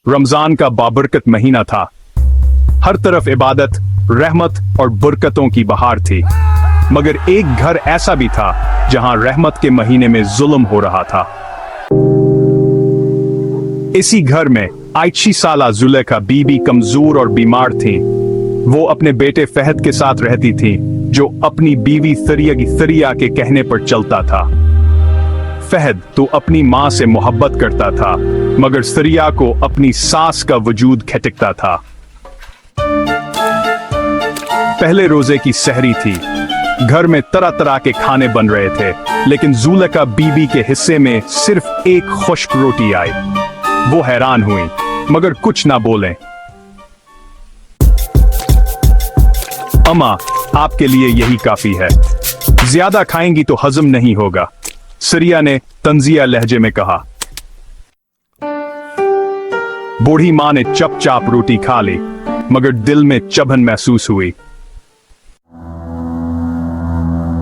रमजान का बाबरकत महीना था। हर तरफ इबादत, रहमत और बरकतों की बहार थी। मगर एक घर ऐसा भी था जहां रहमत के महीने में जुल्म हो रहा था। इसी घर में 80 साला जुलेखा बीबी कमजोर और बीमार थी। वो अपने बेटे फहद के साथ रहती थी, जो अपनी बीवी सरिया के कहने पर चलता था। फहद तो अपनी मां से मोहब्बत करता था, मगर सरिया को अपनी सास का वजूद खटकता था। पहले रोजे की सहरी थी। घर में तरह तरह के खाने बन रहे थे, लेकिन जुलेखा बीबी के हिस्से में सिर्फ एक खुश्क रोटी आई। वो हैरान हुई, मगर कुछ ना बोले। अम्मा, आपके लिए यही काफी है। ज्यादा खाएंगी तो हजम नहीं होगा, सरिया ने तंजिया लहजे में कहा। बूढ़ी मां ने चपचाप रोटी खा ली, मगर दिल में चुभन महसूस हुई।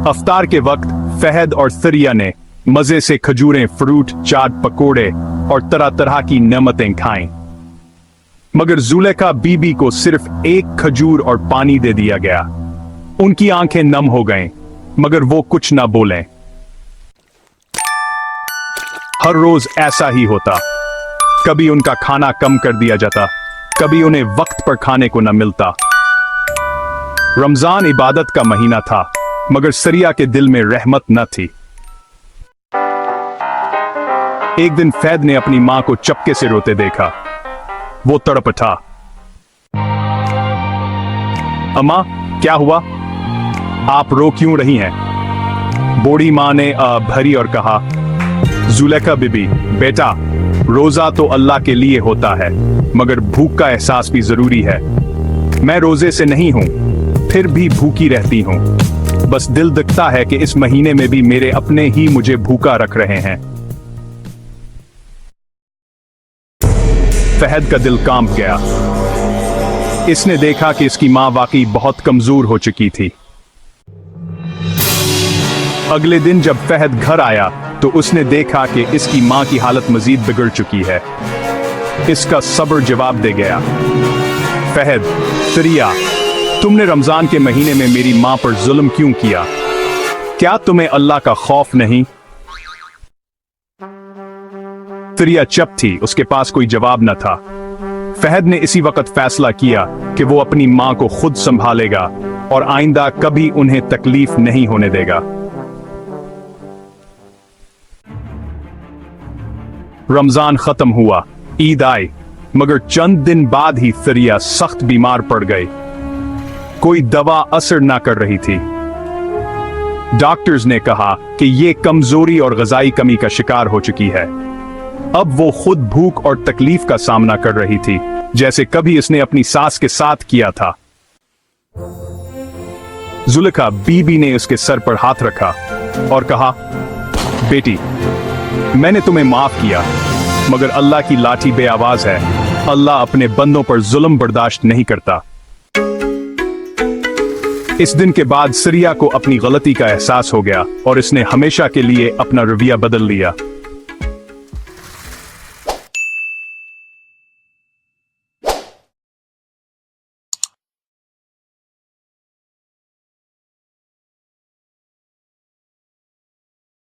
अफ्तार के वक्त फहद और सरिया ने मजे से खजूरें, फ्रूट, चाट, पकोड़े और तरह तरह की नेमतें खाईं। मगर जुलेखा बीबी को सिर्फ एक खजूर और पानी दे दिया गया। उनकी आंखें नम हो गईं, मगर वो कुछ ना बोलें। हर रोज ऐसा ही होता। कभी उनका खाना कम कर दिया जाता, कभी उन्हें वक्त पर खाने को न मिलता। रमजान इबादत का महीना था, मगर सरिया के दिल में रहमत न थी। एक दिन फैद ने अपनी मां को चपके से रोते देखा। वो तड़प उठा। अम्मा, क्या हुआ? आप रो क्यों रही हैं? बूढ़ी मां ने भरी और कहा, जुलेखा बीबी, बेटा, रोजा तो अल्लाह के लिए होता है, मगर भूख का एहसास भी जरूरी है। मैं रोजे से नहीं हूं, फिर भी भूखी रहती हूं। बस दिल दुखता है कि इस महीने में भी मेरे अपने ही मुझे भूखा रख रहे हैं। फहद का दिल कांप गया। इसने देखा कि इसकी मां वाकई बहुत कमजोर हो चुकी थी। अगले दिन जब फहद घर आया तो उसने देखा कि इसकी मां की हालत मजीद बिगड़ चुकी है। इसका सब्र जवाब दे गया। फहद, सरिया, तुमने रमजान के महीने में मेरी मां पर जुल्म क्यों किया? क्या तुम्हें अल्लाह का खौफ नहीं? सरिया चुप थी, उसके पास कोई जवाब न था। फहद ने इसी वक्त फैसला किया कि वो अपनी मां को खुद संभालेगा और आइंदा कभी उन्हें तकलीफ नहीं होने देगा। रमजान खत्म हुआ, ईद आई, मगर चंद दिन बाद ही सरिया सख्त बीमार पड़ गई। कोई दवा असर ना कर रही थी। डॉक्टर्स ने कहा कि ये कमजोरी और ग़िज़ाई कमी का शिकार हो चुकी है। अब वो खुद भूख और तकलीफ का सामना कर रही थी, जैसे कभी इसने अपनी सास के साथ किया था। जुलेखा बीबी ने उसके सर पर हाथ रखा और कहा, बेटी, मैंने तुम्हें माफ किया, मगर अल्लाह की लाठी बेआवाज है। अल्लाह अपने बंदों पर जुल्म बर्दाश्त नहीं करता। इस दिन के बाद सरिया को अपनी गलती का एहसास हो गया और इसने हमेशा के लिए अपना रवैया बदल लिया।